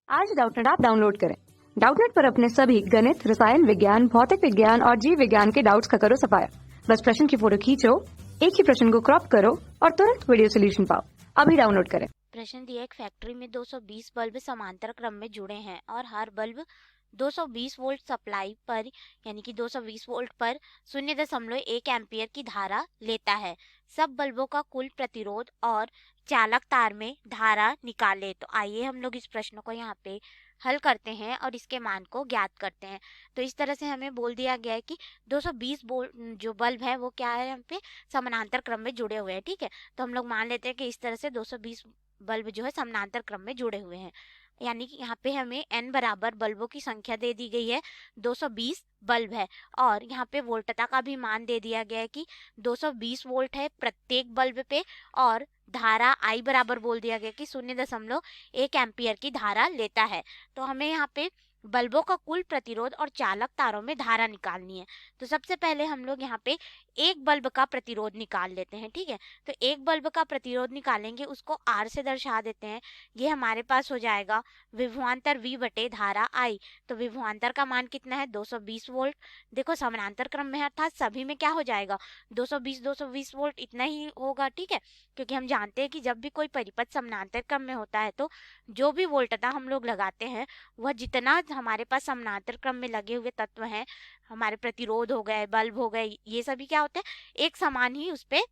आज Doubtnut app download करें। Doubtnut पर अपने सभी गणित, रसायन विज्ञान, भौतिक विज्ञान और जीव विज्ञान के डाउट्स का करो सफाया। बस प्रश्न की फोटो खींचो, एक ही प्रश्न को क्रॉप करो और तुरंत वीडियो सोल्यूशन पाओ। अभी डाउनलोड करें। प्रश्न दिया, एक फैक्ट्री में 220 बल्ब समांतर क्रम में जुड़े हैं और हर बल्ब 220 वोल्ट सप्लाई पर यानी कि 220 वोल्ट पर 0.1 एम्पियर की धारा लेता है। सब बल्बों का कुल प्रतिरोध और चालक तार में धारा निकाले। तो आइए हम लोग इस प्रश्न को यहाँ पे हल करते हैं और इसके मान को ज्ञात करते हैं। तो इस तरह से हमें बोल दिया गया है कि 220 वोल्ट जो बल्ब है वो क्या है, यहाँ पे समानांतर क्रम में जुड़े हुए हैं। ठीक है, तो हम लोग मान लेते हैं कि इस तरह से 220 बल्ब जो है समानांतर क्रम में जुड़े हुए हैं। यानी कि यहाँ पे हमें n बराबर बल्बों की संख्या दे दी गई है, 220 बल्ब है और यहाँ पे वोल्टता का भी मान दे दिया गया है कि 220 वोल्ट है प्रत्येक बल्ब पे और धारा I बराबर बोल दिया गया कि 0.1 एम्पियर की धारा लेता है। तो हमें यहाँ पे बल्बों का कुल प्रतिरोध और चालक तारों में धारा निकालनी है। तो सबसे पहले हम लोग यहाँ पे एक बल्ब का प्रतिरोध निकाल लेते हैं। ठीक है, तो एक बल्ब का प्रतिरोध निकालेंगे, उसको R से दर्शा देते हैं। ये हमारे पास हो जाएगा विभवांतर V बटे धारा I। तो विभवांतर का मान कितना है, 220 वोल्ट। देखो समानांतर क्रम में है अर्थात सभी में क्या हो जाएगा, 220 वोल्ट इतना ही होगा। ठीक है, क्योंकि हम जानते हैं कि जब भी कोई परिपथ समानांतर क्रम में होता है तो जो भी वोल्टता हम लोग लगाते हैं वह जितना हमारे पास समानांतर क्रम में लगे हुए तत्व हैं, हमारे प्रतिरोध हो गए, बल्ब हो गए, ये सभी क्या होते हैं, एक समान ही उस पे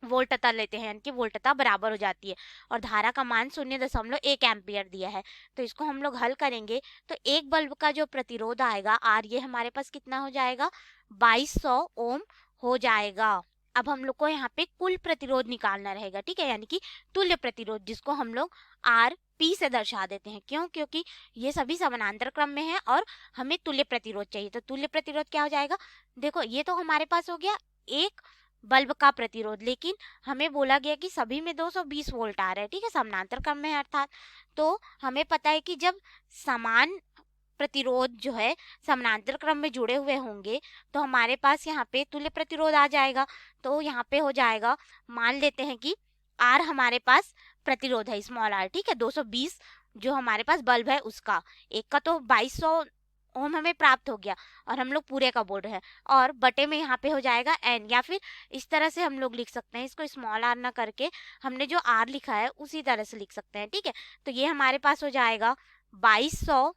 वोल्टता लेते हैं, यानी कि वोल्टता बराबर हो जाती है। और धारा का मान 0.1 एम्पियर दिया है। तो इसको हम लोग हल करेंगे तो एक बल्ब का जो प्रतिरोध आएगा R, ये हमारे पास कितना हो जाएगा, 2200 ओम हो जाएगा। अब हम लोग को यहाँ पे कुल प्रतिरोध निकालना रहेगा। ठीक है, यानी कि तुल्य प्रतिरोध, जिसको हम लोग आर पी से दर्शा देते हैं। क्यों? क्योंकि ये सभी समानांतर क्रम में है और हमें तुल्य प्रतिरोध चाहिए। तो तुल्य प्रतिरोध क्या हो जाएगा, देखो ये तो हमारे पास हो गया एक बल्ब का प्रतिरोध, लेकिन हमें बोला गया कि सभी में 220 वोल्ट आ रहा है। ठीक है, समानांतर क्रम में है अर्थात। तो हमें पता है कि जब समान प्रतिरोध जो है समानांतर क्रम में जुड़े हुए होंगे तो हमारे पास यहाँ पे तुल्य प्रतिरोध आ जाएगा। तो यहाँ पे हो जाएगा, मान लेते हैं कि R हमारे पास प्रतिरोध है, स्मॉल r। ठीक है, 220 जो हमारे पास बल्ब है उसका, एक का तो 2200 ओम हमें प्राप्त हो गया और हम लोग पूरे का बोल रहे हैं, और बटे में यहाँ पे हो जाएगा n, या फिर इस तरह से हम लोग लिख सकते हैं, इसको स्मॉल r ना करके हमने जो r लिखा है उसी तरह से लिख सकते हैं। ठीक है, तो ये हमारे पास हो जाएगा 2200,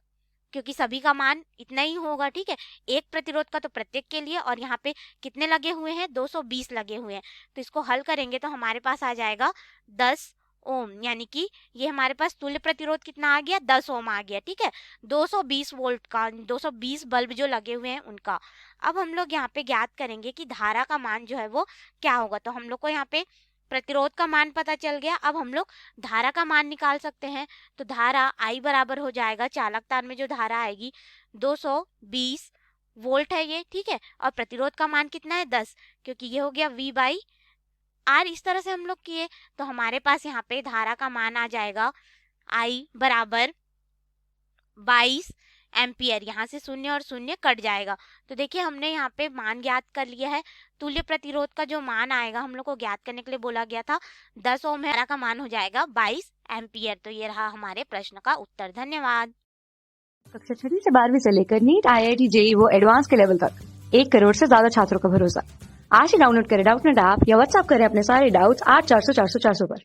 क्योंकि सभी का मान इतना ही होगा। ठीक है, एक प्रतिरोध का तो प्रत्येक के लिए, और यहाँ पे कितने लगे हुए हैं, 220 लगे हुए हैं। तो इसको हल करेंगे तो हमारे पास आ जाएगा 10 ओम, यानी कि ये हमारे पास तुल्य प्रतिरोध कितना आ गया, 10 ओम आ गया। ठीक है, 220 वोल्ट का, 220 बल्ब जो लगे हुए हैं उनका। अब हम लोग यहाँ पे ज्ञात करेंगे कि धारा का मान जो है वो क्या होगा। तो हम लोग को यहाँ पे प्रतिरोध का मान पता चल गया, अब हम लोग धारा का मान निकाल सकते हैं। तो धारा I बराबर हो जाएगा, चालक तार में जो धारा आएगी 220 वोल्ट है ये। ठीक है, और प्रतिरोध का मान कितना है, 10, क्योंकि ये हो गया V बाई R। इस तरह से हम लोग किए तो हमारे पास यहाँ पे धारा का मान आ जाएगा I बराबर 22 एम्पियर। यहाँ से शून्य और शून्य कट जाएगा। तो देखिए हमने यहाँ पे मान ज्ञात कर लिया है। तुल्य प्रतिरोध का जो मान आएगा हम लोग को ज्ञात करने के लिए बोला गया था 10 ओम है, का मान हो जाएगा 22 एम्पियर। तो ये रहा हमारे प्रश्न का उत्तर। धन्यवाद। कक्षा 6 से 12वीं से लेकर नीट, IIT, JEE वो एडवांस के लेवल तक 1 करोड़ से ज्यादा छात्रों का भरोसा। आज ही डाउनलोड करें डाउटनेट ऐप या व्हाट्सएप करें अपने सारे डाउट्स 8400 400 400 पर।